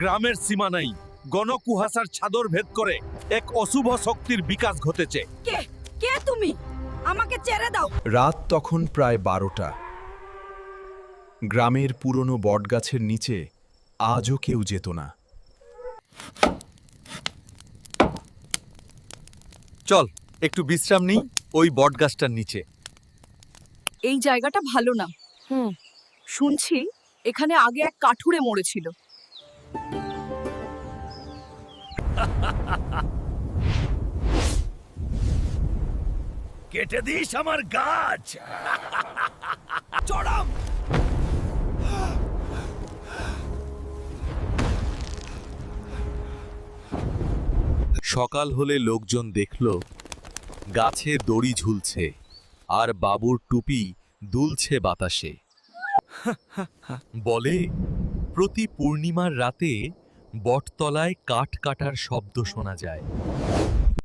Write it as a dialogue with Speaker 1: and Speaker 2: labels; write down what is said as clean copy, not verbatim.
Speaker 1: গ্রামের সীমা নাই, গণকুহাসার ছাদর ভেদ করে এক অশুভ শক্তির বিকাশ ঘটেছে।
Speaker 2: কে কে তুমি? আমাকে ছেড়ে দাও।
Speaker 3: রাত তখন প্রায় 12টা। গ্রামের পুরনো বটগাছের নিচে আজও কেউ যেত না।
Speaker 1: চল একটু বিশ্রাম নিই ওই বটগাছটার নিচে।
Speaker 2: এই জায়গাটা ভালো না। শুনছি এখানে আগে এক কাঠুরে মরেছিল।
Speaker 1: কেটে দিস আমার গাছ। চড়াম। সকাল হলে লোকজন দেখল গাছে দড়ি ঝুলছে আর বাবুর টুপি দুলছে বাতাসে। বলে প্রতি পূর্ণিমার রাতে বটতলায় কাঠ কাটার শব্দ শোনা যায়।